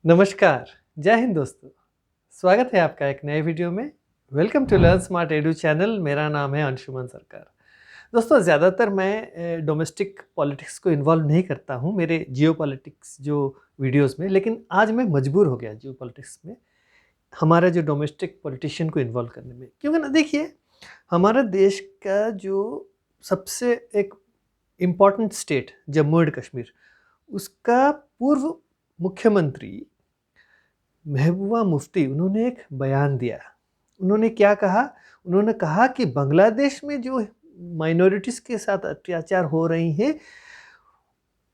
नमस्कार, जय हिंद दोस्तों। स्वागत है आपका एक नए वीडियो में। Welcome to Learn Smart Edu channel. मेरा नाम है अंशुमन सरकार। दोस्तों, ज़्यादातर मैं डोमेस्टिक पॉलिटिक्स को इन्वॉल्व नहीं करता हूँ मेरे जियोपॉलिटिक्स जो वीडियोस में, लेकिन आज मैं मजबूर हो गया जियोपॉलिटिक्स में हमारा जो डोमेस्टिक पॉलिटिशियन को इन्वॉल्व करने में। क्योंकि ना देखिए, हमारा देश का जो सबसे एक important state Jammu and Kashmir, उसका पूर्व मुख्यमंत्री महबूबा मुफ्ती उन्होंने एक बयान दिया। उन्होंने क्या कहा? उन्होंने कहा कि बांग्लादेश में जो माइनॉरिटीज़ के साथ अत्याचार हो रही हैं,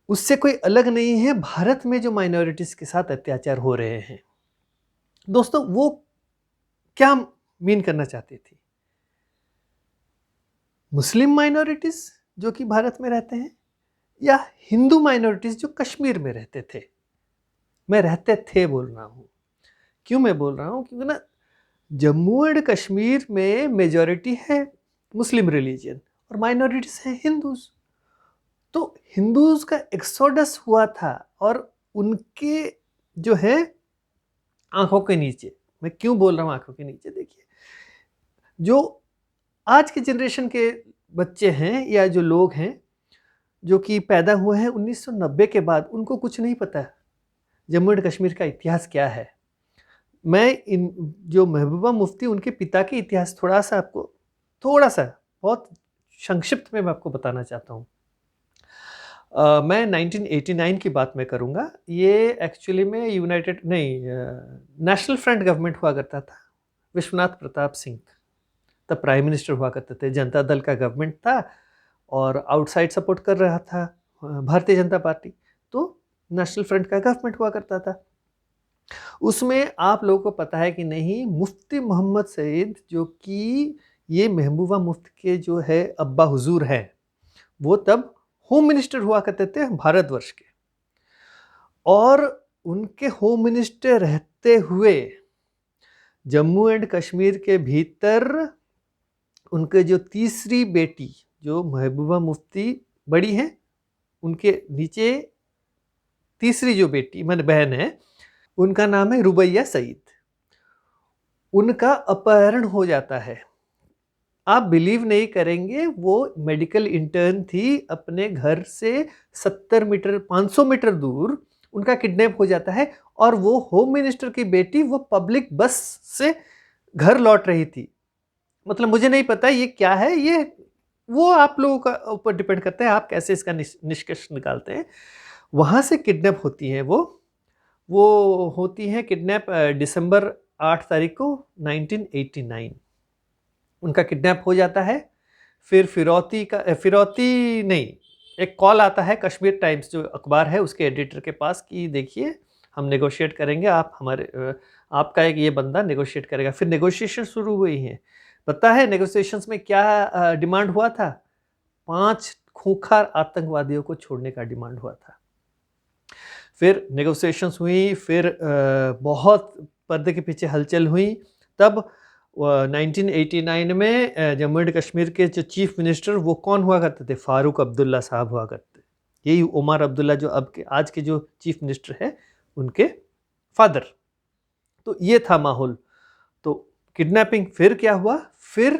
उससे कोई अलग नहीं है भारत में जो माइनॉरिटीज़ के साथ अत्याचार हो रहे हैं। दोस्तों, वो क्या मीन करना चाहती थी? मुस्लिम माइनॉरिटीज़ जो कि भारत में रहते हैं, या हिंदू माइनॉरिटीज़ जो कश्मीर में रहते थे? मैं रहते थे बोल रहा हूँ। क्यों मैं बोल रहा हूँ? क्योंकि ना जम्मू एंड कश्मीर में मेजॉरिटी है मुस्लिम रिलीजन और माइनॉरिटीज है हिंदूज। तो हिंदूज का एक्सोडस हुआ था और उनके जो है आंखों के नीचे, मैं क्यों बोल रहा हूँ आंखों के नीचे? देखिए, जो आज के जनरेशन के बच्चे हैं या जो लोग हैं जो कि पैदा हुए हैं 1990 के बाद, उनको कुछ नहीं पता जम्मू एंड कश्मीर का इतिहास क्या है। मैं इन जो महबूबा मुफ्ती उनके पिता के इतिहास थोड़ा-सा आपको थोड़ा-सा बहुत संक्षिप्त में मैं आपको बताना चाहता हूँ। मैं 1989 की बात मैं करूँगा। ये एक्चुअली में नेशनल फ्रंट गवर्नमेंट हुआ करता था। विश्वनाथ प्रताप सिंह तब प्राइम मिनिस्टर हुआ करते थे। जनता दल का गवर्नमेंट था और आउटसाइड सपोर्ट कर रहा था भारतीय जनता पार्टी। तो नेशनल फ्रंट का गवर्नमेंट हुआ करता था। उसमें आप लोगों को पता है कि नहीं, मुफ्ती मोहम्मद सईद जो कि ये महबूबा मुफ्ती के जो है अब्बा हुजूर हैं, वो तब होम मिनिस्टर हुआ करते थे भारतवर्ष के। और उनके होम मिनिस्टर रहते हुए जम्मू एंड कश्मीर के भीतर उनके जो तीसरी बेटी जो महबूबा मुफ्ती बड़ी हैं, उनके नीचे तीसरी जो बेटी माने बहन है, उनका नाम है रुबैया सईद। उनका अपहरण हो जाता है। आप बिलीव नहीं करेंगे, वो मेडिकल इंटर्न थी, अपने घर से 70 मीटर 500 मीटर दूर उनका किडनैप हो जाता है और वो होम मिनिस्टर की बेटी वो पब्लिक बस से घर लौट रही थी। मतलब मुझे नहीं पता ये क्या है, ये वो आप लोगों का ऊपर डिपेंड करता है आप कैसे इसका निष्कर्ष निकालते हैं। वहाँ से किडनैप होती हैं वो होती हैं किडनैप दिसंबर 8 तारीख को 1989 उनका किडनैप हो जाता है। फिर फिरौती नहीं, एक कॉल आता है कश्मीर टाइम्स जो अखबार है उसके एडिटर के पास कि देखिए, हम नेगोशिएट करेंगे, आपका एक ये बंदा नेगोशिएट करेगा। फिर नेगोशिएशन शुरू हुई हैं। पता है नेगोशिएशंस में क्या डिमांड हुआ था? 5 खूंखार आतंकवादियों को छोड़ने का डिमांड हुआ था। फिर नेगोशिएशंस हुई, फिर बहुत पर्दे के पीछे हलचल हुई। तब 1989 में जम्मू एंड कश्मीर के जो चीफ मिनिस्टर वो कौन हुआ करते थे? फारूक अब्दुल्ला साहब हुआ करते। यही उमर अब्दुल्ला जो आज के जो चीफ मिनिस्टर है, उनके फादर। तो ये था माहौल। तो किडनैपिंग, फिर क्या हुआ? फिर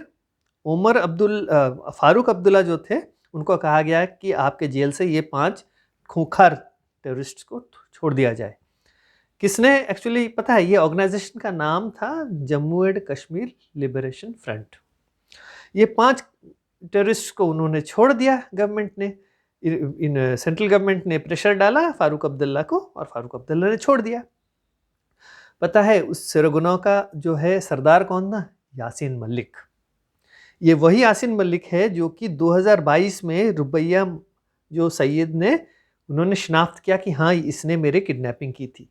फारूक अब्दुल्ला जो थे, उनको कहा गया कि आपके जेल से ये 5 खूंखार टेररिस्ट को छोड़ दिया जाए। किसने एक्चुअली पता है? ये ऑर्गेनाइजेशन का नाम था Jammu and Kashmir liberation front. ये 5 टेररिस्ट को उन्होंने छोड़ दिया गवर्नमेंट ने। इन सेंट्रल गवर्नमेंट ने प्रेशर डाला फारूक अब्दुल्ला को और फारूक अब्दुल्ला ने छोड़ दिया। पता है उस सिरगुनाह का जो है सरदार कौन था? यासीन मलिक। ये वही यासीन मलिक है जो कि 2022 में रुबैया जो सैयद ने उन्होंने शिनाख्त किया कि हाँ, इसने मेरे किडनैपिंग की थी।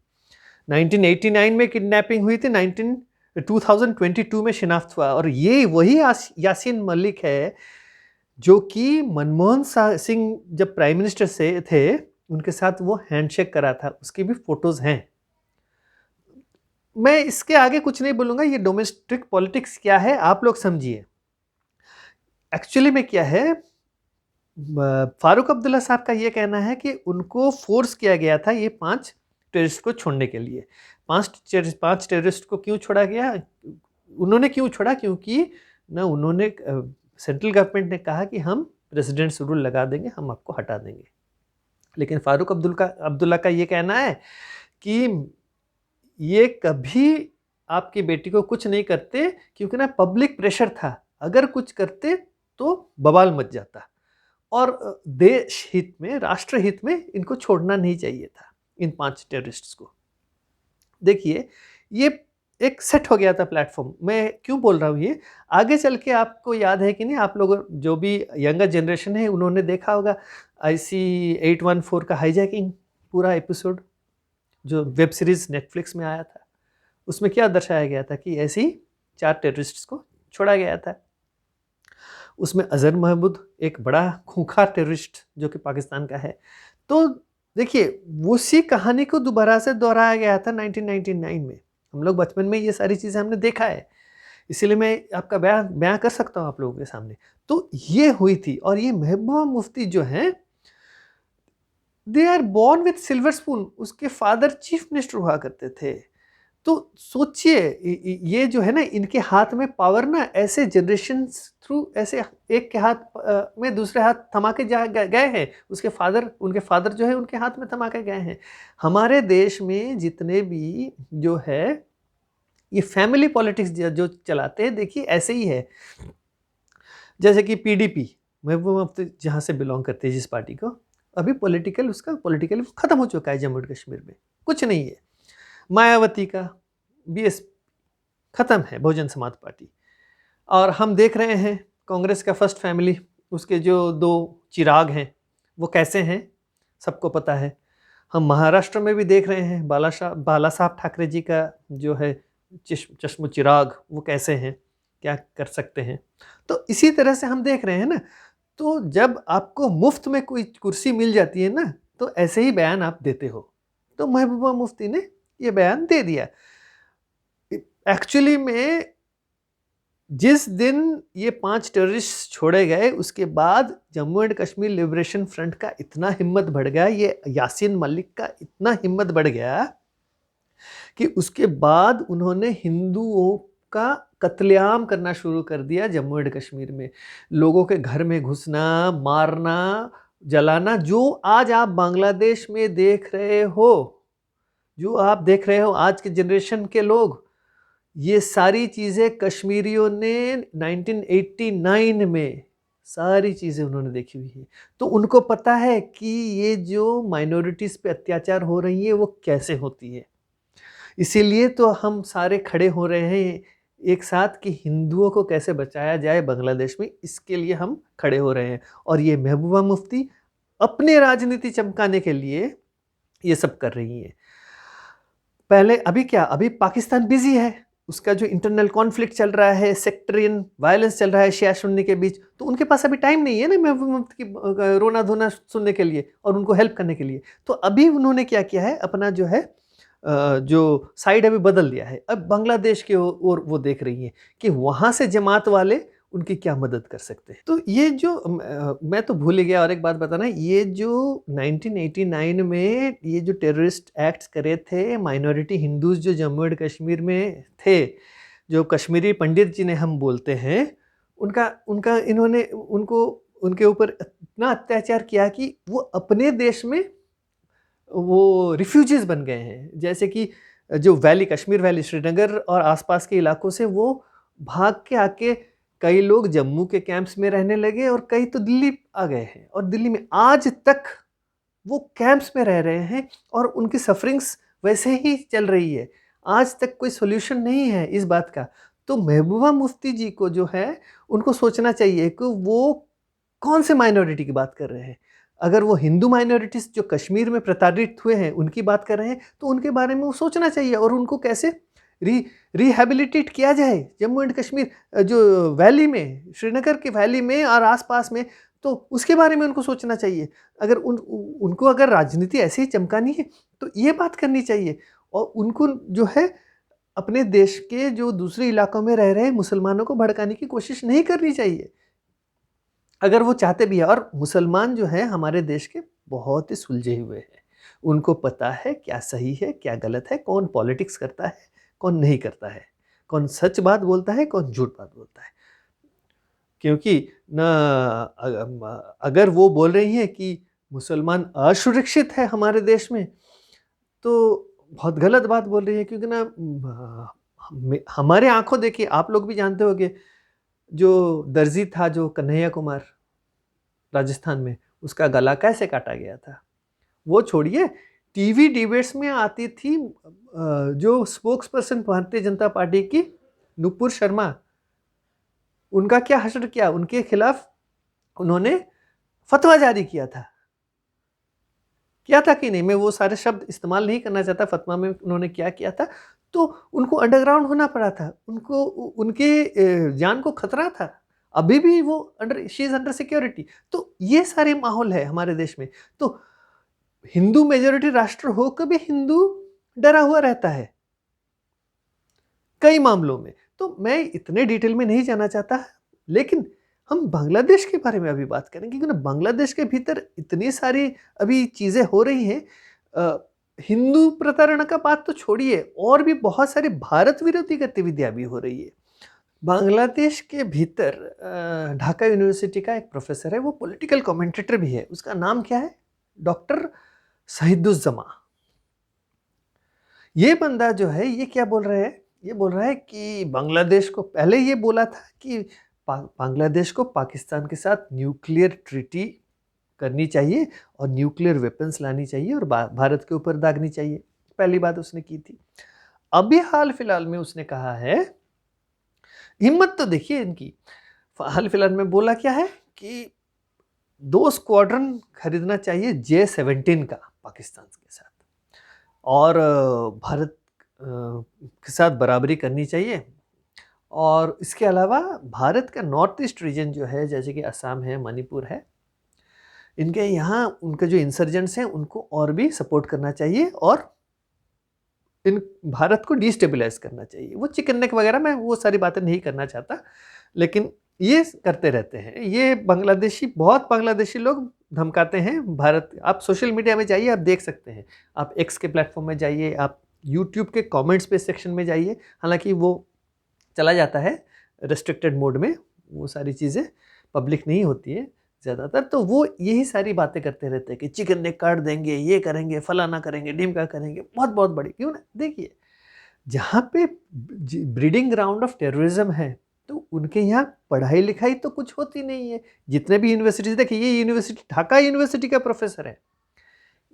1989 में किडनैपिंग हुई थी, 2022 में शिनाख्त हुआ। और ये वही यासीन मलिक है जो कि मनमोहन सिंह जब प्राइम मिनिस्टर से थे, उनके साथ वो हैंडशेक करा था, उसकी भी फोटोज हैं। मैं इसके आगे कुछ नहीं बोलूंगा। ये डोमेस्टिक पॉलिटिक्स क्या है आप लोग समझिए। एक्चुअली में क्या है, फारूक अब्दुल्ला साहब का ये कहना है कि उनको फोर्स किया गया था ये 5 टेररिस्ट को छोड़ने के लिए। 5 टेररिस्ट को क्यों छोड़ा गया? उन्होंने क्यों छोड़ा? क्योंकि ना उन्होंने सेंट्रल गवर्नमेंट ने कहा कि हम प्रेसिडेंट्स रूल लगा देंगे, हम आपको हटा देंगे। लेकिन फारूक अब्दुल्ला का ये कहना है कि ये कभी आपकी बेटी को कुछ नहीं करते, क्योंकि ना पब्लिक प्रेशर था, अगर कुछ करते तो बवाल मच जाता और देश हित में, राष्ट्र हित में इनको छोड़ना नहीं चाहिए था, इन 5 टेररिस्ट्स को। देखिए, ये एक सेट हो गया था प्लेटफॉर्म। मैं क्यों बोल रहा हूँ ये? आगे चल के आपको याद है कि नहीं, आप लोग जो भी यंगर जनरेशन है उन्होंने देखा होगा IC-814 का हाईजैकिंग पूरा एपिसोड, जो वेब सीरीज नेटफ्लिक्स में आया था। उसमें क्या दर्शाया गया था कि ऐसे ही 4 टेररिस्ट्स को छोड़ा गया था। उसमें अजहर महमूद एक बड़ा खूंखार टेररिस्ट जो कि पाकिस्तान का है। तो देखिए, उसी कहानी को दोबारा से दोहराया गया था 1999 में। हम लोग बचपन में ये सारी चीज़ें हमने देखा है, इसीलिए मैं आपका बयां कर सकता हूँ आप लोगों के सामने। तो ये हुई थी, और ये महबूबा मुफ्ती जो हैं, they are born with silver spoon. उसके फादर चीफ मिनिस्टर हुआ करते थे। तो सोचिए, ये जो है ना, इनके हाथ में पावर ना ऐसे जनरेशन थ्रू, ऐसे एक के हाथ में दूसरे हाथ थमा के गए हैं। उनके फादर जो है उनके हाथ में थमा के गए हैं। हमारे देश में जितने भी जो है ये फैमिली पॉलिटिक्स जो चलाते हैं, देखिए ऐसे ही है। जैसे कि PDP, महबूबा मुफ्ती जहाँ से बिलोंग करते हैं, जिस पार्टी को, अभी उसका पॉलिटिकल खत्म हो चुका है जम्मू एंड कश्मीर में, कुछ नहीं है। मायावती का BS खत्म है, बहुजन समाज पार्टी। और हम देख रहे हैं कांग्रेस का फर्स्ट फैमिली, उसके जो 2 चिराग हैं वो कैसे हैं, सबको पता है। हम महाराष्ट्र में भी देख रहे हैं बाला साहब ठाकरे जी का जो है चश्म चिराग, वो कैसे हैं, क्या कर सकते हैं। तो इसी तरह से हम देख रहे हैं ना। तो जब आपको मुफ्त में कोई कुर्सी मिल जाती है ना, तो ऐसे ही बयान आप देते हो। तो महबूबा मुफ्ती ने ये बयान दे दिया। एक्चुअली में जिस दिन ये 5 टेररिस्ट छोड़े गए, उसके बाद Jammu and Kashmir liberation front का इतना हिम्मत बढ़ गया, ये यासीन मलिक का इतना हिम्मत बढ़ गया कि उसके बाद उन्होंने हिंदुओं का कत्लेआम करना शुरू कर दिया जम्मू एंड कश्मीर में। लोगों के घर में घुसना, मारना, जलाना, जो आज आप बांग्लादेश में देख रहे हो, जो आप देख रहे हो आज के जनरेशन के लोग, ये सारी चीज़ें कश्मीरियों ने 1989 में सारी चीज़ें उन्होंने देखी हुई है। तो उनको पता है कि ये जो माइनॉरिटीज़ पे अत्याचार हो रही है वो कैसे होती है। इसीलिए तो हम सारे खड़े हो रहे हैं एक साथ कि हिंदुओं को कैसे बचाया जाए बांग्लादेश में, इसके लिए हम खड़े हो रहे हैं। और ये महबूबा मुफ्ती अपने राजनीति चमकाने के लिए ये सब कर रही हैं। पहले अभी पाकिस्तान बिजी है, उसका जो इंटरनल कॉन्फ्लिक्ट चल रहा है, सेक्टरियन वायलेंस चल रहा है शिया सुन्नी के बीच, तो उनके पास अभी टाइम नहीं है ना महबूबा मुफ्ती की रोना धोना सुनने के लिए और उनको हेल्प करने के लिए। तो अभी उन्होंने क्या किया है, अपना जो है जो साइड अभी बदल दिया है। अब बांग्लादेश की ओर वो देख रही हैं कि वहाँ से जमात वाले उनकी क्या मदद कर सकते हैं। तो ये जो मैं तो भूल ही गया और एक बात बताना, ये जो 1989 में ये जो टेररिस्ट एक्ट्स करे थे, माइनॉरिटी हिंदूज जो जम्मू एंड कश्मीर में थे, जो कश्मीरी पंडित जी ने हम बोलते हैं, उनका इन्होंने उनके ऊपर इतना अत्याचार किया कि वो अपने देश में वो रिफ्यूजीज बन गए हैं। जैसे कि जो वैली, कश्मीर वैली, श्रीनगर और आसपास के इलाकों से वो भाग के आके कई लोग जम्मू के कैंप्स में रहने लगे और कई तो दिल्ली आ गए हैं। और दिल्ली में आज तक वो कैंप्स में रह रहे हैं और उनकी सफरिंग्स वैसे ही चल रही है। आज तक कोई सोल्यूशन नहीं है इस बात का। तो महबूबा मुफ्ती जी को जो है, उनको सोचना चाहिए कि वो कौन से माइनॉरिटी की बात कर रहे हैं। अगर वो हिंदू माइनॉरिटीज़ जो कश्मीर में प्रताड़ित हुए हैं उनकी बात कर रहे हैं, तो उनके बारे में वो सोचना चाहिए और उनको कैसे रिहेबिलिटेट किया जाए जम्मू एंड कश्मीर जो वैली में, श्रीनगर की वैली में और आसपास में, तो उसके बारे में उनको सोचना चाहिए। अगर उनको अगर राजनीति ऐसे ही चमकानी है तो ये बात करनी चाहिए। और उनको जो है अपने देश के जो दूसरे इलाकों में रह रहे मुसलमानों को भड़काने की कोशिश नहीं करनी चाहिए, अगर वो चाहते भी है। और मुसलमान जो है हमारे देश के बहुत ही सुलझे हुए हैं, उनको पता है क्या सही है, क्या गलत है, कौन पॉलिटिक्स करता है, कौन नहीं करता है, कौन सच बात बोलता है, कौन झूठ बात बोलता है। क्योंकि ना अगर वो बोल रही हैं कि मुसलमान असुरक्षित है हमारे देश में, तो बहुत गलत बात बोल रही है। क्योंकि ना हमारे आंखों देखिए, आप लोग भी जानते होंगे, जो दर्जी था, जो कन्हैया कुमार राजस्थान में, उसका गला कैसे काटा गया था। वो छोड़िए, टीवी डिबेट्स में आती थी जो spokes person Bharatiya Janata party की नुपुर शर्मा, उनका क्या हश्र किया, उनके खिलाफ उन्होंने फतवा जारी किया था कि नहीं, मैं वो सारे शब्द इस्तेमाल नहीं करना चाहता, फतवा में उन्होंने क्या किया था। तो उनको अंडरग्राउंड होना पड़ा था, उनको उनके जान को खतरा था। अभी भी वो शी इज अंडर सिक्योरिटी। तो ये सारे माहौल है हमारे देश में। तो हिंदू मेजोरिटी राष्ट्र होकर भी हिंदू डरा हुआ रहता है कई मामलों में। तो मैं इतने डिटेल में नहीं जाना चाहता, लेकिन हम बांग्लादेश के बारे में अभी बात करेंगे, क्योंकि बांग्लादेश के भीतर इतनी सारी अभी चीजें हो रही हैं। हिंदू प्रताड़ना का बात तो छोड़िए, और भी बहुत सारी भारत विरोधी गतिविधियां भी हो रही है बांग्लादेश के भीतर। ढाका यूनिवर्सिटी का एक प्रोफेसर है, वो पॉलिटिकल कमेंटेटर भी है, उसका नाम क्या है, डॉक्टर शहीदुज्जमा। ये बंदा जो है, ये क्या बोल रहा है, ये बोल रहा है कि बांग्लादेश को, पहले ये बोला था कि बांग्लादेश को पाकिस्तान के साथ न्यूक्लियर ट्रीटी करनी चाहिए और न्यूक्लियर वेपन्स लानी चाहिए और भारत के ऊपर दागनी चाहिए। पहली बात उसने की थी। अभी हाल फिलहाल में उसने कहा है, हिम्मत तो देखिए इनकी, हाल फिलहाल में बोला क्या है कि 2 स्क्वाड्रन खरीदना चाहिए J-17 का पाकिस्तान के साथ, और भारत के साथ बराबरी करनी चाहिए। और इसके अलावा भारत का नॉर्थ ईस्ट रीजन जो है, जैसे कि असम है, मणिपुर है, इनके यहाँ उनके जो इंसर्जेंट्स हैं उनको और भी सपोर्ट करना चाहिए और इन भारत को डिस्टेबलाइज करना चाहिए। वो चिकन नेक वगैरह, मैं वो सारी बातें नहीं करना चाहता, लेकिन ये करते रहते हैं ये बांग्लादेशी, बहुत बांग्लादेशी लोग धमकाते हैं भारत। आप सोशल मीडिया में जाइए, आप देख सकते हैं, आप एक्स के प्लेटफॉर्म में जाइए, आप यूट्यूब के कमेंट्स पे सेक्शन में जाइए, हालांकि वो चला जाता है रेस्ट्रिक्टेड मोड में, वो सारी चीज़ें पब्लिक नहीं होती है ज़्यादातर। तो वो यही सारी बातें करते रहते हैं कि चिकन नेक काट देंगे, ये करेंगे, फलाना करेंगे, ढिमका करेंगे, बहुत बहुत बड़ी। क्यों ना, देखिए जहाँ पे ब्रीडिंग ग्राउंड ऑफ टेररिज्म है, तो उनके यहाँ पढ़ाई लिखाई तो कुछ होती नहीं है। जितने भी यूनिवर्सिटीज, देखिए ये यूनिवर्सिटी ढाका यूनिवर्सिटी का प्रोफेसर है,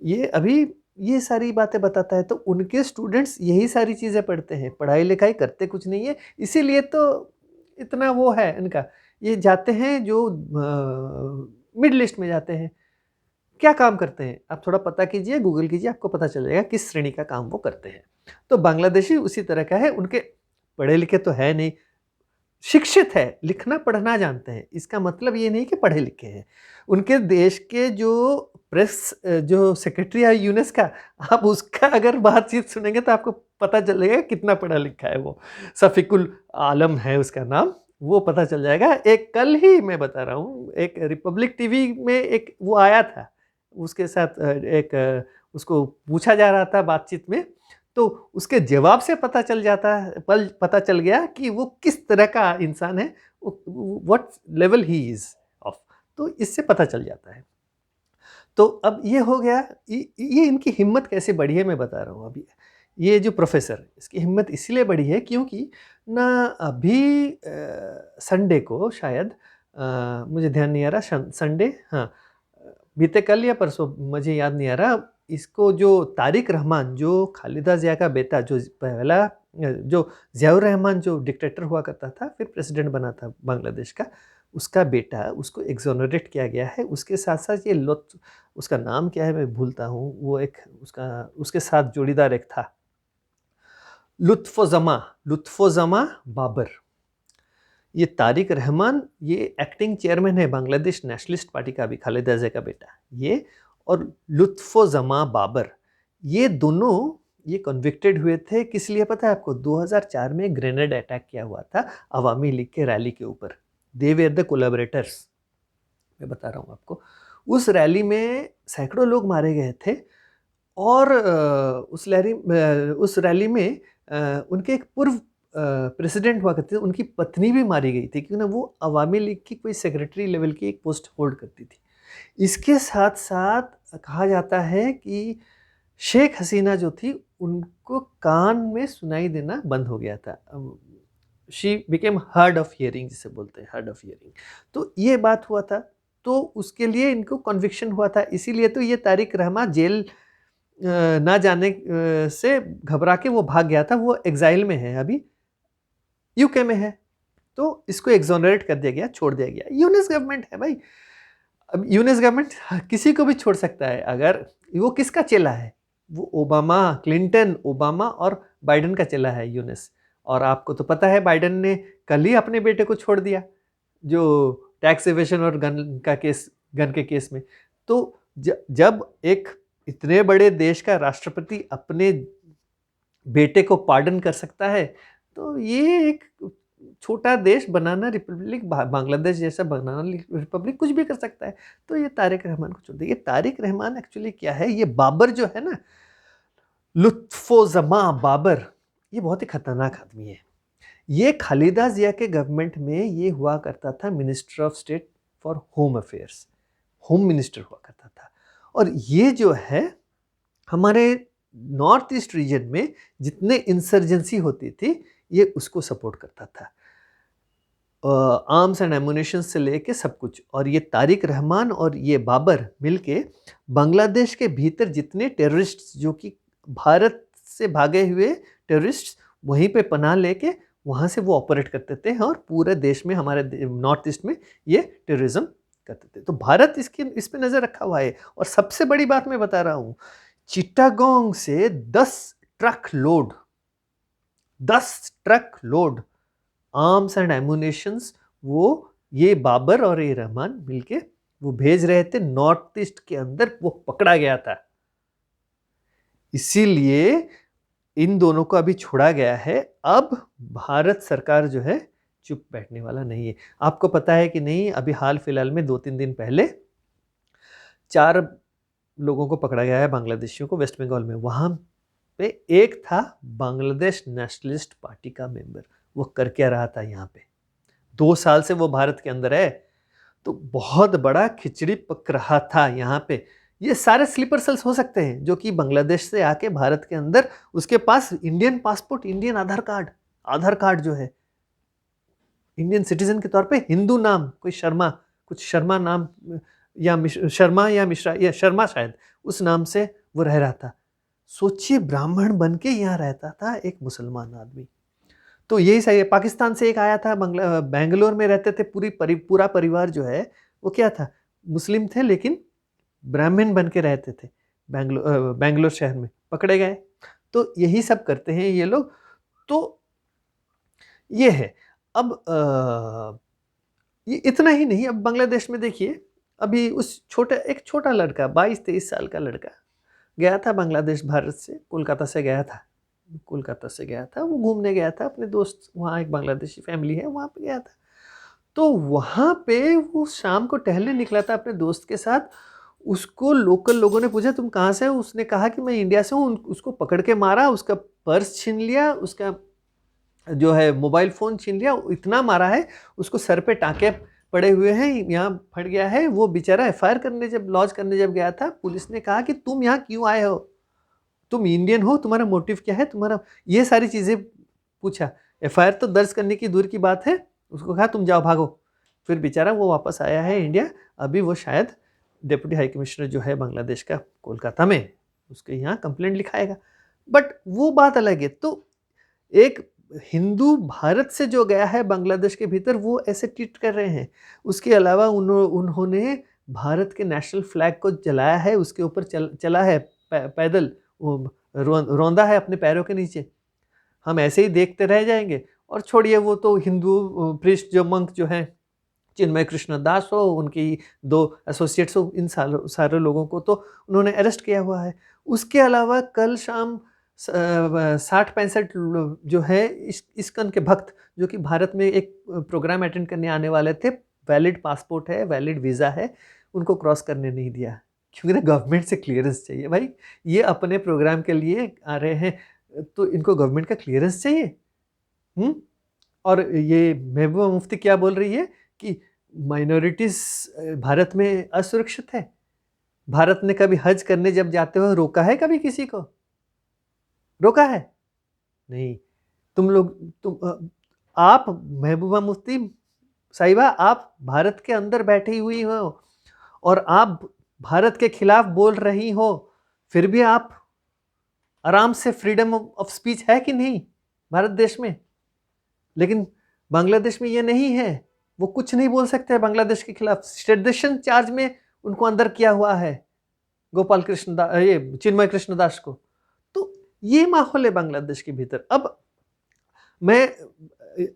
ये अभी ये सारी बातें बताता है। तो उनके स्टूडेंट्स यही सारी चीज़ें पढ़ते हैं, पढ़ाई लिखाई करते कुछ नहीं है, इसीलिए तो इतना वो है इनका। ये जाते हैं जो मिडिल ईस्ट में जाते हैं, क्या काम करते हैं आप थोड़ा पता कीजिए, गूगल कीजिए, आपको पता चल जाएगा किस श्रेणी का काम वो करते हैं। तो बांग्लादेशी उसी तरह का है, उनके पढ़े लिखे तो है नहीं, शिक्षित है, लिखना पढ़ना जानते हैं, इसका मतलब ये नहीं कि पढ़े लिखे हैं। उनके देश के जो प्रेस जो सेक्रेटरी है यूनेस का, आप उसका अगर बातचीत सुनेंगे तो आपको पता चलेगा कितना पढ़ा लिखा है वो। सफ़ीकुल आलम है उसका नाम, वो पता चल जाएगा। एक कल ही मैं बता रहा हूँ, एक रिपब्लिक टीवी में एक वो आया था, उसके साथ एक उसको पूछा जा रहा था बातचीत में, तो उसके जवाब से पता चल गया कि वो किस तरह का इंसान है, what level he is of, तो इससे पता चल जाता है। तो अब ये हो गया, ये इनकी हिम्मत कैसे बढ़ी है मैं बता रहा हूँ। अभी ये जो प्रोफेसर, इसकी हिम्मत इसलिए बढ़ी है क्योंकि ना अभी संडे को शायद, मुझे ध्यान नहीं आ रहा, संडे, हाँ बीते कल या परसों, मुझे याद नहीं आ रहा, इसको जो तारिक रहमान, जो खालिदा जिया का बेटा, जो पहला जो ज़ियाउर रहमान जो डिक्टेटर हुआ करता था, फिर प्रेसिडेंट बना था बांग्लादेश का, उसका बेटा, उसको एक्सोनरेट किया गया है। उसके साथ साथ ये उसका नाम क्या है मैं भूलता हूँ, वो एक उसके साथ जोड़ीदार एक था, लुत्फोजमा बाबर। ये तारिक रहमान, ये एक्टिंग चेयरमैन है बांग्लादेश नेशनलिस्ट पार्टी का, अभी खालिदा जिया का बेटा ये, और लुत्फोजमा बाबर, ये दोनों ये कन्विक्टेड हुए थे। किस लिए पता है आपको? 2004 में ग्रेनेड अटैक किया हुआ था अवामी लीग के रैली के ऊपर। दे वेर द कोलैबोरेटर्स, मैं बता रहा हूँ आपको। उस रैली में सैकड़ों लोग मारे गए थे और उस रैली में उनके एक पूर्व प्रेसिडेंट हुआ करते थे, उनकी पत्नी भी मारी गई थी, क्योंकि ना वो अवामी लीग की कोई सेक्रेटरी लेवल की एक पोस्ट होल्ड करती थी। इसके साथ-साथ कहा जाता है कि शेख हसीना जो थी, उनको कान में सुनाई देना बंद हो गया था। She became hard of hearing, जिसे बोलते हैं हार्ड ऑफ हियरिंग। तो ये बात हुआ था, तो उसके लिए इनको कन्विक्शन हुआ था, इसीलिए तो ये तारिक रहमान जेल ना जाने से घबरा के वो भाग गया था। वो एग्ज़ाइल में है अभी, यूके में है, तो इसको एक्सोनरेट कर दिया गया, छोड़ दिया गया। यूनिस गवर्नमेंट है भाई, अब यूनिस गवर्नमेंट किसी को भी छोड़ सकता है। अगर वो किसका चेला है? वो ओबामा, क्लिंटन, ओबामा और बाइडेन का चेला है यूनिस। और आपको तो पता है बाइडेन ने कल ही अपने बेटे को छोड़ दिया, जो टैक्स एवेशन और गन के केस में। तो जब एक इतने बड़े देश का राष्ट्रपति अपने बेटे को पार्डन कर सकता है, तो ये एक छोटा देश बनाना रिपब्लिक, बांग्लादेश जैसा बनाना रिपब्लिक कुछ भी कर सकता है। तो ये तारिक रहमान को छोड़ दिया। ये तारिक रहमान एक्चुअली क्या है, ये बाबर जो है ना, लुत्फो-जमा बाबर, ये बहुत ही खतरनाक आदमी है। ये खालिदा जिया के गवर्नमेंट में ये हुआ करता था minister of state for home affairs, home minister हुआ करता था। और ये जो है हमारे नॉर्थ ईस्ट रीजन में जितने इंसर्जेंसी होती थी, ये उसको सपोर्ट करता था, आर्म्स एंड एमुनिशन से लेके सब कुछ। और ये तारिक रहमान और ये बाबर मिलके बांग्लादेश के भीतर जितने टेररिस्ट, जो कि भारत से भागे हुए टेररिस्ट, वहीं पे पनाह लेके वहाँ से वो ऑपरेट करते थे और पूरे देश में, हमारे नॉर्थ ईस्ट में ये टेररिज्म करते थे। तो भारत इस पे नज़र रखा हुआ है। और सबसे बड़ी बात मैं बता रहा हूँ, चिट्टागोंग से 10 ट्रक लोड आर्म्स एंड एमुनेशंस वो ये बाबर और ये रहमान मिलके वो भेज रहे थे नॉर्थ ईस्ट के अंदर। वो पकड़ा गया था, इसीलिए इन दोनों को अभी छोड़ा गया है। अब भारत सरकार जो है चुप बैठने वाला नहीं है। आपको पता है कि नहीं, अभी हाल फिलहाल में 2-3 दिन पहले 4 लोगों को पकड़ा गया है, बांग्लादेशियों को, वेस्ट बंगाल में। वहाँ पे एक था बांग्लादेश नेशनलिस्ट पार्टी का मेंबर। वो कर क्या रहा था यहाँ पे? 2 साल से वो भारत के अंदर है, तो बहुत बड़ा खिचड़ी पक रहा था यहाँ पे। ये सारे स्लीपर सेल्स हो सकते हैं जो कि बांग्लादेश से आके भारत के अंदर, उसके पास इंडियन पासपोर्ट, इंडियन आधार कार्ड जो है, इंडियन सिटीजन के तौर पे हिंदू नाम, कोई शर्मा, कुछ शर्मा नाम, या शर्मा या मिश्रा या शर्मा शायद, उस नाम से वो रह रहा था। सोचिए, ब्राह्मण बन के यहाँ रहता था एक मुसलमान आदमी। तो यही सही है। पाकिस्तान से एक आया था, बेंगलोर में रहते थे, पूरा परिवार जो है वो क्या था, मुस्लिम थे, लेकिन ब्राह्मण बन के रहते थे बेंगलोर शहर में, पकड़े गए। तो यही सब करते हैं ये लोग। तो ये है। अब ये इतना ही नहीं, अब बांग्लादेश में देखिए, अभी एक छोटा लड़का, 22-23 साल का लड़का गया था बांग्लादेश, भारत से, कोलकाता से गया था। वो घूमने गया था, अपने दोस्त, वहाँ एक बांग्लादेशी फैमिली है, वहाँ पे गया था। तो वहाँ पे वो शाम को टहलने निकला था अपने दोस्त के साथ। उसको लोकल लोगों ने पूछा, तुम कहाँ से हो? उसने कहा कि मैं इंडिया से हूँ। उसको पकड़ के मारा, उसका पर्स छीन लिया, उसका जो है मोबाइल फ़ोन छीन लिया। इतना मारा है, उसको सर पे टाँके पड़े हुए हैं, यहाँ फट गया है। वो बेचारा एफआईआर लॉन्च करने जब गया था, पुलिस ने कहा कि तुम यहाँ क्यों आए हो? तुम इंडियन हो, तुम्हारा मोटिव क्या है, तुम्हारा, ये सारी चीज़ें पूछा। एफआईआर तो दर्ज करने की दूर की बात है, उसको कहा तुम जाओ, भागो। फिर बेचारा वो वापस आया है इंडिया। अभी वो शायद डिप्टी हाई कमिश्नर जो है बांग्लादेश का कोलकाता में, उसके यहाँ कंप्लेंट लिखाएगा। बट वो बात अलग है। तो एक हिंदू भारत से जो गया है बांग्लादेश के भीतर, वो ऐसे ट्रीट कर रहे हैं। उसके अलावा उन्होंने भारत के नेशनल फ्लैग को जलाया है, उसके ऊपर चला है पैदल, रौंदा है अपने पैरों के नीचे। हम ऐसे ही देखते रह जाएंगे? और छोड़िए, वो तो हिंदू प्रीस्ट जो मंक जो हैं, चिन्मय कृष्ण दास हो, उनकी 2 एसोसिएट्स हो, इन सारे लोगों को तो उन्होंने अरेस्ट किया हुआ है। उसके अलावा कल शाम 60-65 जो है इस्कॉन के भक्त, जो कि भारत में एक प्रोग्राम अटेंड करने आने वाले थे, वैलिड पासपोर्ट है, वैलिड वीज़ा है, उनको क्रॉस करने नहीं दिया। क्योंकि ना गवर्नमेंट से क्लियरेंस चाहिए भाई। ये अपने प्रोग्राम के लिए आ रहे हैं तो इनको गवर्नमेंट का क्लियरेंस चाहिए। और ये महबूबा मुफ्ती क्या बोल रही है कि माइनॉरिटीज भारत में असुरक्षित है। भारत ने कभी हज करने जब जाते हुए रोका है? कभी किसी को रोका है? नहीं। आप महबूबा मुफ्ती साहिबा, आप भारत के अंदर बैठी हुई हो और आप भारत के खिलाफ बोल रही हो, फिर भी आप आराम से फ्रीडम ऑफ स्पीच है कि नहीं भारत देश में? लेकिन बांग्लादेश में ये नहीं है। वो कुछ नहीं बोल सकते बांग्लादेश के खिलाफ। सेडिशन चार्ज में उनको अंदर किया हुआ है गोपाल कृष्ण दास, ये चिन्मय कृष्ण दास को। तो ये माहौल है बांग्लादेश के भीतर। अब मैं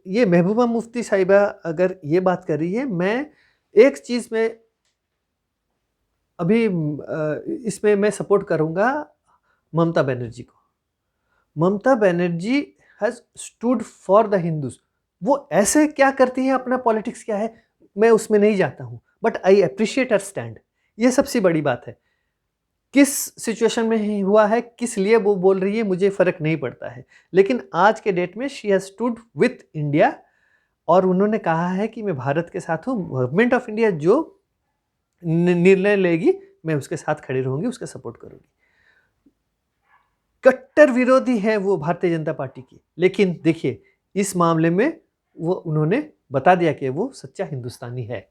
ये महबूबा मुफ्ती साहिबा अगर ये बात कर रही है, मैं एक चीज में अभी इसमें मैं सपोर्ट करूंगा ममता बनर्जी को। Mamata Banerjee has stood for the Hindus. वो ऐसे क्या करती है, अपना पॉलिटिक्स क्या है, मैं उसमें नहीं जाता हूं, but I appreciate her stand. ये सबसे बड़ी बात है। किस सिचुएशन में हुआ है, किस लिए वो बोल रही है, मुझे फर्क नहीं पड़ता है, लेकिन आज के डेट में she has stood with India और उन्होंने कहा है कि मैं भारत के साथ हूं। गवर्नमेंट ऑफ इंडिया जो निर्णय लेगी मैं उसके साथ खड़ी रहूंगी, उसका सपोर्ट करूंगी। कट्टर विरोधी है वो भारतीय जनता पार्टी की, लेकिन देखिए इस मामले में वो उन्होंने बता दिया कि वो सच्चा हिंदुस्तानी है।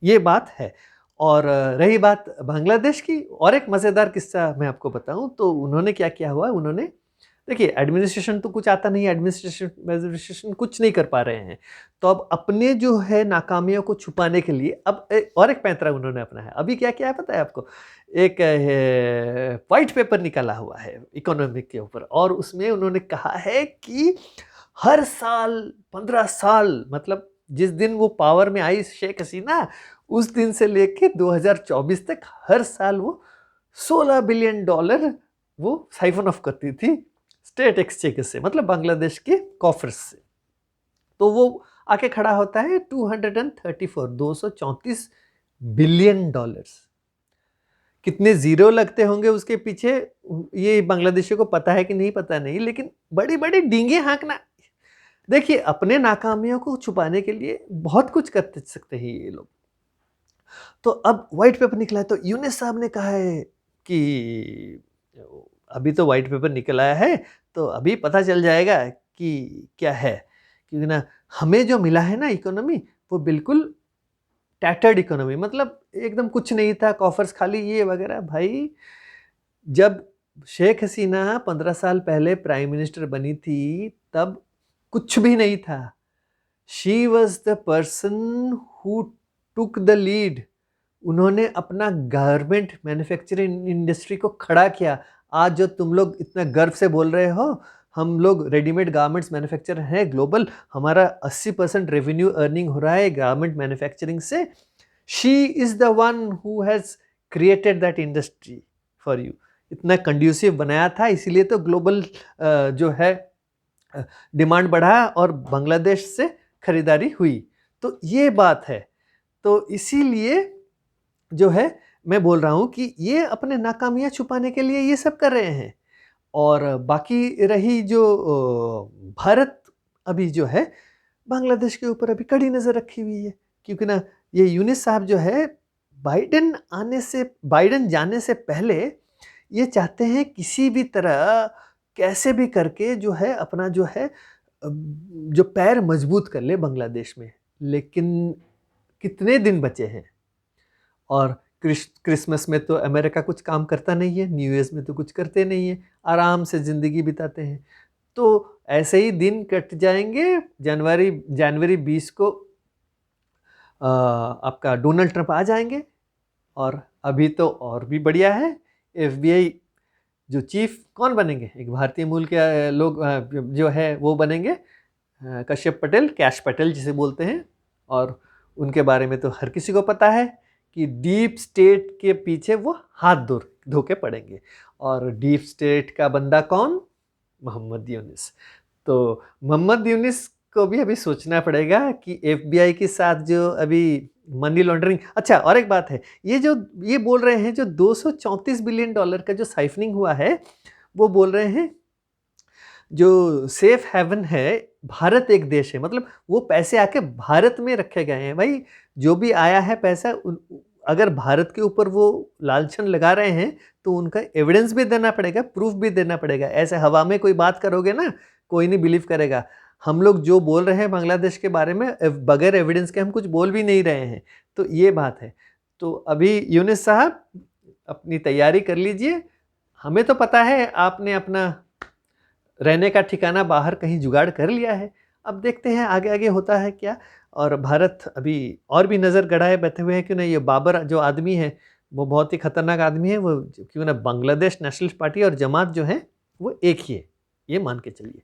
ये बात है। और रही बात बांग्लादेश की, और एक मज़ेदार किस्सा मैं आपको बताऊं तो उन्होंने क्या किया हुआ, उन्होंने देखिए एडमिनिस्ट्रेशन तो कुछ आता नहीं है, एडमिनिस्ट्रेशन कुछ नहीं कर पा रहे हैं, तो अब अपने जो है नाकामियों को छुपाने के लिए अब और एक पैंतरा उन्होंने अपना है। अभी क्या क्या है पता है आपको? एक वाइट पेपर निकाला हुआ है इकोनॉमिक के ऊपर और उसमें उन्होंने कहा है कि हर साल 15 साल, मतलब जिस दिन वो पावर में आई शेख हसीना, उस दिन से लेके 2024 तक हर साल वो $16 बिलियन वो साइफन ऑफ करती थी स्टेट एक्सचेकर से, मतलब बांग्लादेश के कॉफर्स से। तो वो आके खड़ा होता है 234 बिलियन डॉलर्स। कितने जीरो लगते होंगे उसके पीछे, ये बांग्लादेशियों को पता है कि नहीं पता नहीं, लेकिन बड़ी बड़ी डींगे हाँकना। देखिए अपने नाकामियों को छुपाने के लिए बहुत कुछ कर सकते हैं ये लोग। तो अब व्हाइट पेपर निकला है, तो यूनुस साहब ने कहा है कि अभी तो व्हाइट पेपर निकल आया है तो अभी पता चल जाएगा कि क्या है, क्योंकि ना हमें जो मिला है ना इकोनॉमी, वो बिल्कुल टैटर्ड इकोनॉमी, मतलब एकदम कुछ नहीं था, कॉफर्स खाली ये वगैरह। भाई जब शेख हसीना 15 साल पहले प्राइम मिनिस्टर बनी थी तब कुछ भी नहीं था। She was the person who took the lead. उन्होंने अपना गारमेंट मैन्युफैक्चरिंग इंडस्ट्री को खड़ा किया। आज जो तुम लोग इतना गर्व से बोल रहे हो हम लोग रेडीमेड गारमेंट्स मैन्युफैक्चर हैं ग्लोबल, हमारा 80% रेवेन्यू अर्निंग हो रहा है गारमेंट मैन्युफैक्चरिंग से। She is the one who has created that industry for you. इतना कंड्यूसिव बनाया था, इसीलिए तो ग्लोबल जो है डिमांड बढ़ा और बांग्लादेश से खरीदारी हुई। तो ये बात है। तो इसीलिए जो है मैं बोल रहा हूँ कि ये अपने नाकामियाँ छुपाने के लिए ये सब कर रहे हैं। और बाकी रही जो भारत अभी जो है बांग्लादेश के ऊपर अभी कड़ी नज़र रखी हुई है, क्योंकि ना ये यूनुस साहब जो है बाइडेन जाने से पहले ये चाहते हैं किसी भी तरह कैसे भी करके जो है अपना जो है जो पैर मजबूत कर ले बांग्लादेश में। लेकिन कितने दिन बचे हैं, और क्रिसमस में तो अमेरिका कुछ काम करता नहीं है, न्यू ईयर्स में तो कुछ करते नहीं है, आराम से ज़िंदगी बिताते हैं। तो ऐसे ही दिन कट जाएंगे। जनवरी 20 को आपका डोनाल्ड ट्रंप आ जाएंगे। और अभी तो और भी बढ़िया है, FBI जो चीफ कौन बनेंगे, एक भारतीय मूल के लोग जो है वो बनेंगे, कश्यप पटेल, कैश पटेल जिसे बोलते हैं। और उनके बारे में तो हर किसी को पता है कि डीप स्टेट के पीछे वो हाथ धो के पड़ेंगे। और डीप स्टेट का बंदा कौन? मोहम्मद यूनुस। तो मोहम्मद यूनुस को भी अभी सोचना पड़ेगा कि एफबीआई के साथ जो अभी मनी लॉन्ड्रिंग, अच्छा और एक बात है, ये बोल रहे हैं जो $234 बिलियन का जो साइफनिंग हुआ है, वो बोल रहे हैं जो सेफ हेवन है, भारत एक देश है, मतलब वो पैसे आके भारत में रखे गए हैं। भाई जो भी आया है पैसा, अगर भारत के ऊपर वो लालछन लगा रहे हैं तो उनका एविडेंस भी देना पड़ेगा, प्रूफ भी देना पड़ेगा। ऐसे हवा में कोई बात करोगे ना, कोई नहीं बिलीव करेगा। हम लोग जो बोल रहे हैं बांग्लादेश के बारे में, बगैर एविडेंस के हम कुछ बोल भी नहीं रहे हैं, तो ये बात है। तो अभी यूनिस साहब अपनी तैयारी कर लीजिए। हमें तो पता है आपने अपना रहने का ठिकाना बाहर कहीं जुगाड़ कर लिया है। अब देखते हैं आगे आगे होता है क्या। और भारत अभी और भी नज़र गड़ाए बैठे हुए हैं कि नहीं, ये बाबर जो आदमी है वो बहुत ही खतरनाक आदमी है। वो क्यों ना बांग्लादेश नेशनलिस्ट पार्टी और जमात जो है वो एक ही है, ये मान के चलिए।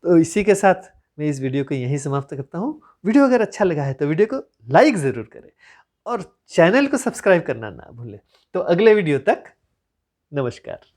तो इसी के साथ मैं इस वीडियो को यहीं समाप्त करता हूँ। वीडियो अगर अच्छा लगा है तो वीडियो को लाइक ज़रूर करें और चैनल को सब्सक्राइब करना ना भूलें। तो अगले वीडियो तक नमस्कार।